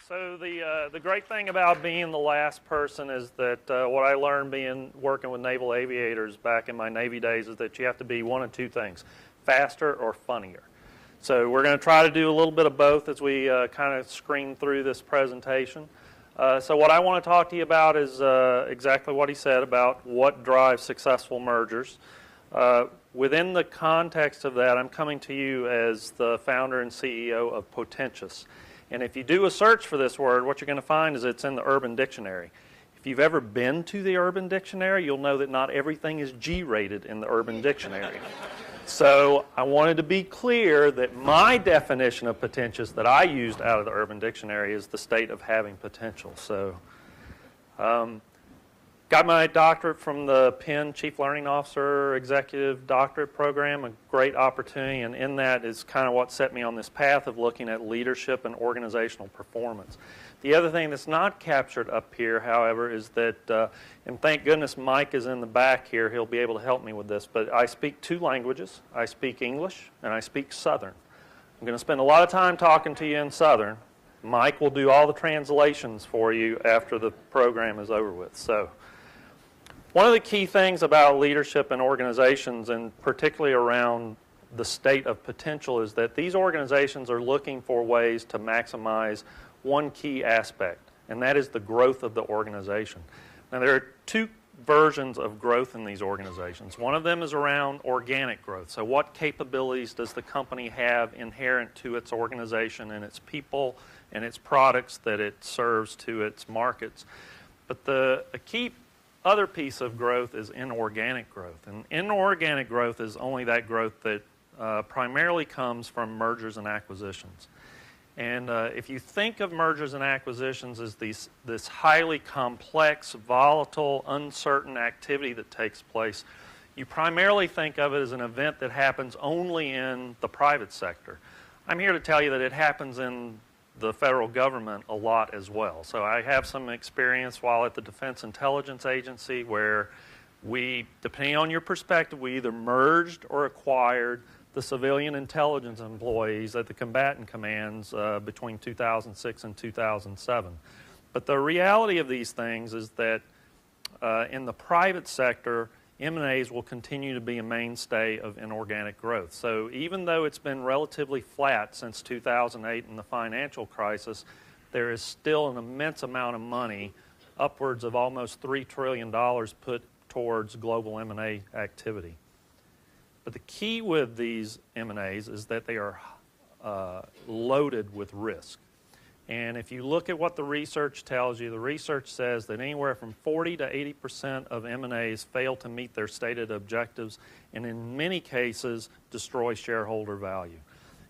So the great thing about being the last person is that what I learned working with naval aviators back in my Navy days is that you have to be one of two things, faster or funnier. So we're going to try to do a little bit of both as we kind of screen through this presentation. So what I want to talk to you about is exactly what he said about what drives successful mergers. Within the context of that, I'm coming to you as the founder and CEO of Potentious. And if you do a search for this word, what you're going to find is it's in the Urban Dictionary. If you've ever been to the Urban Dictionary, you'll know that not everything is G-rated in the Urban Dictionary. So I wanted to be clear that my definition of potentious that I used out of the Urban Dictionary is the state of having potential. So got my doctorate from the Penn Chief Learning Officer Executive Doctorate Program, a great opportunity, and in that is kind of what set me on this path of looking at leadership and organizational performance. The other thing that's not captured up here, however, is that, and thank goodness Mike is in the back here, he'll be able to help me with this, but I speak two languages. I speak English and I speak Southern. I'm going to spend a lot of time talking to you in Southern. Mike will do all the translations for you after the program is over with. So, one of the key things about leadership and organizations, and particularly around the state of potential, is that these organizations are looking for ways to maximize one key aspect, and that is the growth of the organization. Now, there are two versions of growth in these organizations. One of them is around organic growth. So what capabilities does the company have inherent to its organization and its people and its products that it serves to its markets? But a key other piece of growth is inorganic growth. And inorganic growth is only that growth that primarily comes from mergers and acquisitions. And if you think of mergers and acquisitions as this highly complex, volatile, uncertain activity that takes place, you primarily think of it as an event that happens only in the private sector. I'm here to tell you that it happens in the federal government a lot as well. So I have some experience while at the Defense Intelligence Agency where we, depending on your perspective, we either merged or acquired the civilian intelligence employees at the combatant commands between 2006 and 2007. But the reality of these things is that in the private sector, M&As will continue to be a mainstay of inorganic growth. So even though it's been relatively flat since 2008 and the financial crisis, there is still an immense amount of money, upwards of almost $3 trillion put towards global M&A activity. But the key with these M&As is that they are loaded with risk. And if you look at what the research tells you, the research says that anywhere from 40 to 80% of M&As fail to meet their stated objectives and in many cases destroy shareholder value.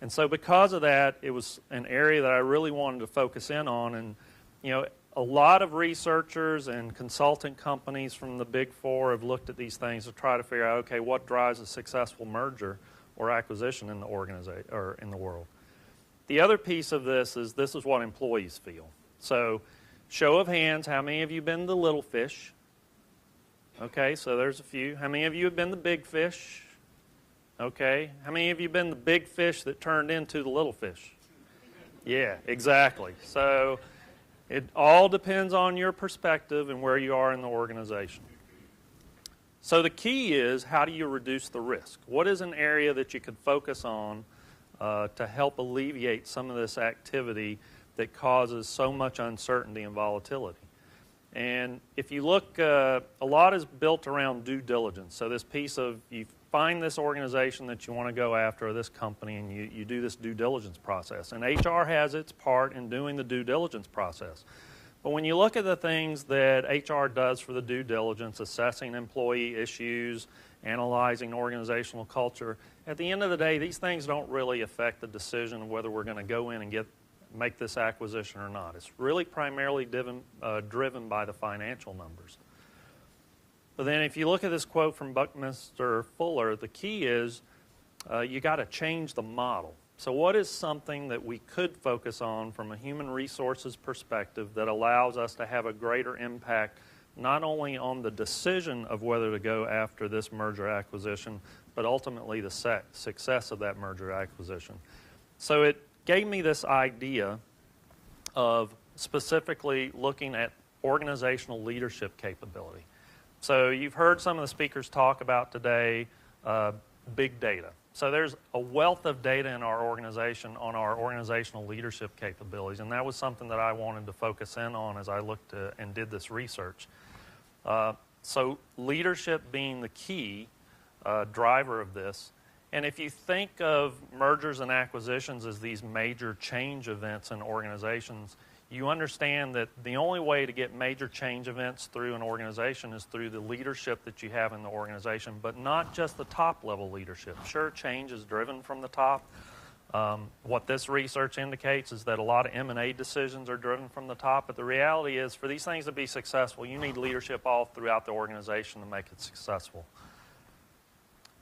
And so because of that, it was an area that I really wanted to focus in on. And you know, a lot of researchers and consultant companies from the Big Four have looked at these things to try to figure out, okay, what drives a successful merger or acquisition in the organization or in the world. The other piece of this is what employees feel. So, show of hands, how many of you have been the little fish? Okay, so there's a few. How many of you have been the big fish? Okay. How many of you have been the big fish that turned into the little fish? Yeah, exactly. So, it all depends on your perspective and where you are in the organization. So the key is, how do you reduce the risk? What is an area that you could focus on to help alleviate some of this activity that causes so much uncertainty and volatility? And if you look, a lot is built around due diligence. So this piece of, you find this organization that you want to go after, or this company, and you do this due diligence process. And HR has its part in doing the due diligence process. But when you look at the things that HR does for the due diligence, assessing employee issues, analyzing organizational culture, at the end of the day, these things don't really affect the decision of whether we're going to go in and make this acquisition or not. It's really primarily driven by the financial numbers. But then if you look at this quote from Buckminster Fuller, the key is you got to change the model. So what is something that we could focus on from a human resources perspective that allows us to have a greater impact not only on the decision of whether to go after this merger acquisition, but ultimately the success of that merger acquisition? So it gave me this idea of specifically looking at organizational leadership capability. So you've heard some of the speakers talk about today big data. So there's a wealth of data in our organization on our organizational leadership capabilities, and that was something that I wanted to focus in on as I looked and did this research. So leadership being the key driver of this. And if you think of mergers and acquisitions as these major change events in organizations, you understand that the only way to get major change events through an organization is through the leadership that you have in the organization, but not just the top-level leadership. Sure, change is driven from the top. What this research indicates is that a lot of M&A decisions are driven from the top, but the reality is for these things to be successful, you need leadership all throughout the organization to make it successful.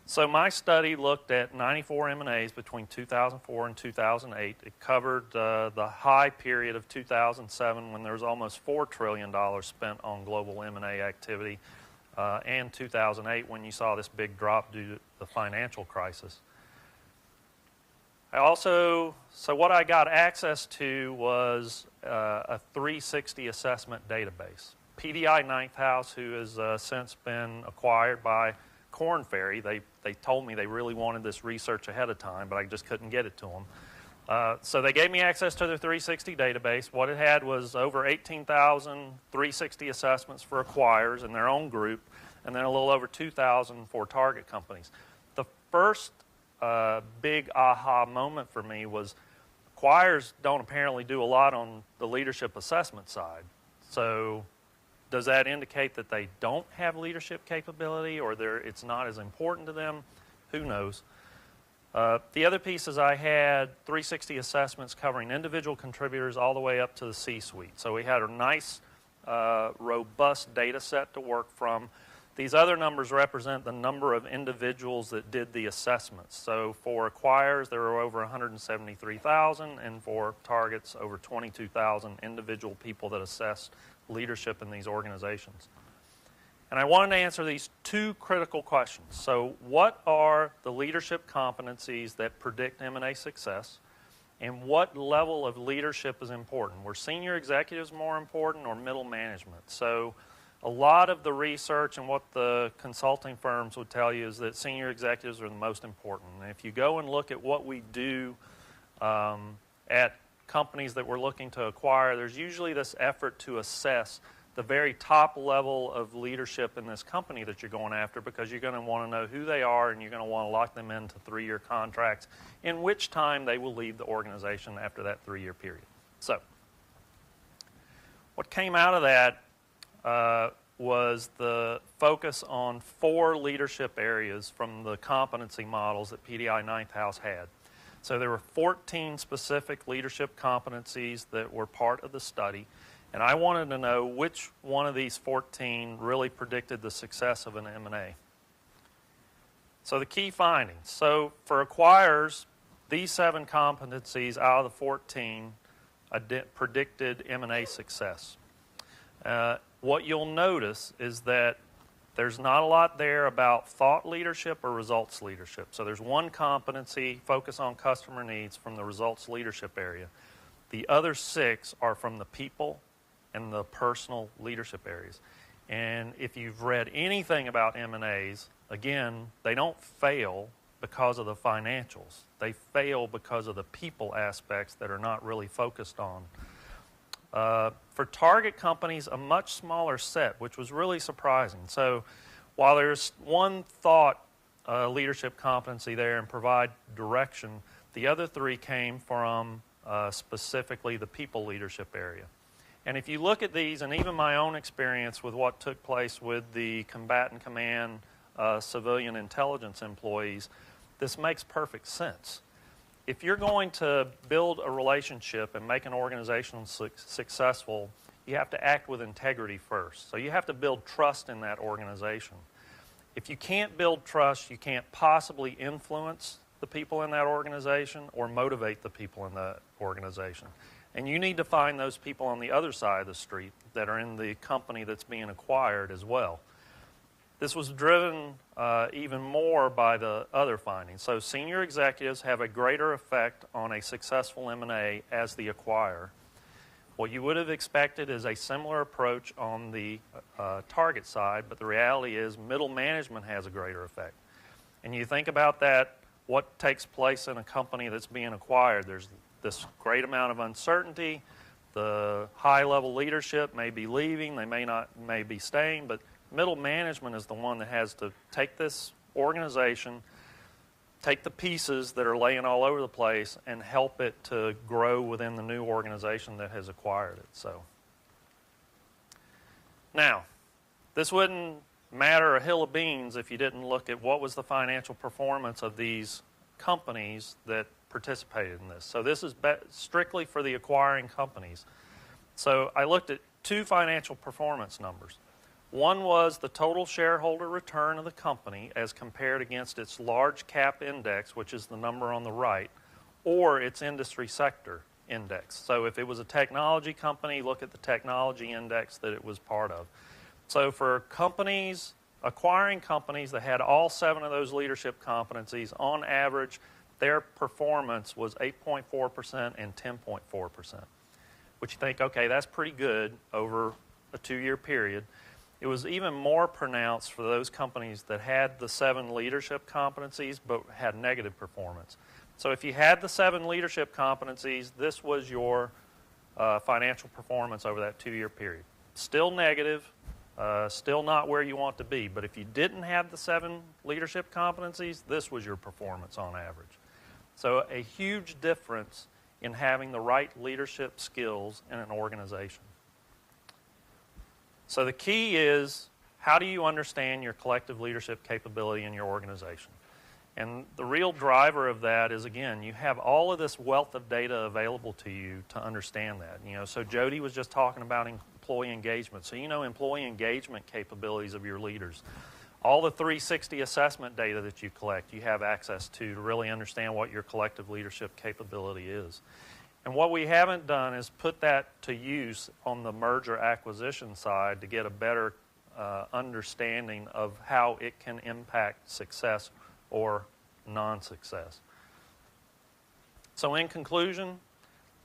So my study looked at 94 M&As between 2004 and 2008. It covered the high period of 2007 when there was almost $4 trillion spent on global M&A activity, and 2008 when you saw this big drop due to the financial crisis. So what I got access to was a 360 assessment database. PDI Ninth House, who has since been acquired by Korn Ferry, they told me they really wanted this research ahead of time, but I just couldn't get it to them. So they gave me access to their 360 database. What it had was over 18,000 360 assessments for acquirers in their own group, and then a little over 2,000 for target companies. The first big aha moment for me was acquirers don't apparently do a lot on the leadership assessment side. So does that indicate that they don't have leadership capability or it's not as important to them? Who knows? The other pieces I had 360 assessments covering individual contributors all the way up to the C-suite. So we had a nice, robust data set to work from. These other numbers represent the number of individuals that did the assessments. So for acquirers, there were over 173,000, and for targets, over 22,000 individual people that assessed leadership in these organizations. And I wanted to answer these two critical questions. So what are the leadership competencies that predict M&A success, and what level of leadership is important? Were senior executives more important or middle management? So a lot of the research and what the consulting firms would tell you is that senior executives are the most important. And if you go and look at what we do at companies that we're looking to acquire, there's usually this effort to assess the very top level of leadership in this company that you're going after, because you're going to want to know who they are and you're going to want to lock them into 3-year contracts, in which time they will leave the organization after that 3-year period. So what came out of that was the focus on 4 leadership areas from the competency models that PDI Ninth House had. So there were 14 specific leadership competencies that were part of the study, and I wanted to know which one of these 14 really predicted the success of an M&A. So the key findings. So for acquirers, these 7 competencies out of the 14 predicted M&A success. What you'll notice is that there's not a lot there about thought leadership or results leadership. So there's one competency, focus on customer needs, from the results leadership area. The other 6 are from the people and the personal leadership areas. And if you've read anything about M&As, again, they don't fail because of the financials. They fail because of the people aspects that are not really focused on. For target companies, a much smaller set, which was really surprising. So while there's one thought leadership competency there and provide direction, the other 3 came from specifically the people leadership area. And if you look at these, and even my own experience with what took place with the combatant command civilian intelligence employees, this makes perfect sense. If you're going to build a relationship and make an organization successful, you have to act with integrity first. So you have to build trust in that organization. If you can't build trust, you can't possibly influence the people in that organization or motivate the people in that organization. And you need to find those people on the other side of the street that are in the company that's being acquired as well. This was driven even more by the other findings. So senior executives have a greater effect on a successful M&A as the acquirer. What you would have expected is a similar approach on the target side, but the reality is middle management has a greater effect. And you think about that, what takes place in a company that's being acquired. There's this great amount of uncertainty. The high-level leadership may be leaving, they may be staying, but middle management is the one that has to take this organization, take the pieces that are laying all over the place, and help it to grow within the new organization that has acquired it. So, now, this wouldn't matter a hill of beans if you didn't look at what was the financial performance of these companies that participated in this. So this is strictly for the acquiring companies. So I looked at two financial performance numbers. One was the total shareholder return of the company as compared against its large cap index, which is the number on the right, or its industry sector index. So if it was a technology company, look at the technology index that it was part of. So for companies, acquiring companies that had all 7 of those leadership competencies, on average, their performance was 8.4% and 10.4%, which you think, okay, that's pretty good over a 2-year period. It was even more pronounced for those companies that had the 7 leadership competencies but had negative performance. So if you had the 7 leadership competencies, this was your financial performance over that 2-year period. Still negative, still not where you want to be, but if you didn't have the 7 leadership competencies, this was your performance on average. So a huge difference in having the right leadership skills in an organization. So the key is, how do you understand your collective leadership capability in your organization? And the real driver of that is, again, you have all of this wealth of data available to you to understand that. You know, so Jody was just talking about employee engagement. So you know employee engagement capabilities of your leaders. All the 360 assessment data that you collect, you have access to really understand what your collective leadership capability is. And what we haven't done is put that to use on the merger acquisition side to get a better understanding of how it can impact success or non-success. So in conclusion,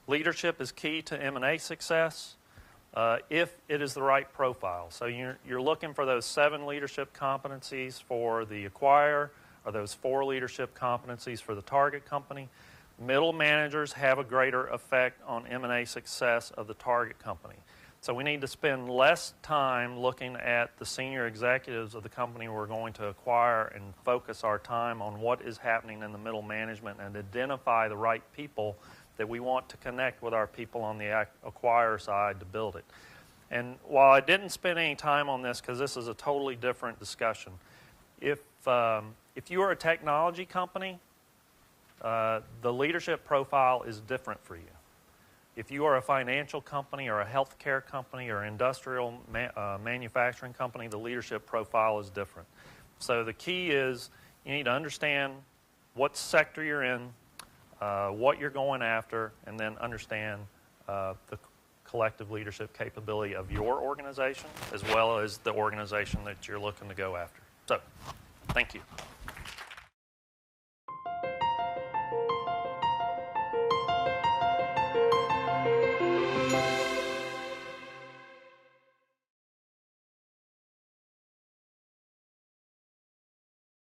leadership is key to M&A success if it is the right profile. So you're looking for those 7 leadership competencies for the acquirer, or those 4 leadership competencies for the target company. Middle managers have a greater effect on M&A success of the target company. So we need to spend less time looking at the senior executives of the company we're going to acquire and focus our time on what is happening in the middle management and identify the right people that we want to connect with our people on the acquire side to build it. And while I didn't spend any time on this because this is a totally different discussion, if you are a technology company, the leadership profile is different for you. If you are a financial company or a healthcare company or industrial manufacturing company, the leadership profile is different. So the key is you need to understand what sector you're in, what you're going after, and then understand the collective leadership capability of your organization as well as the organization that you're looking to go after. So, thank you.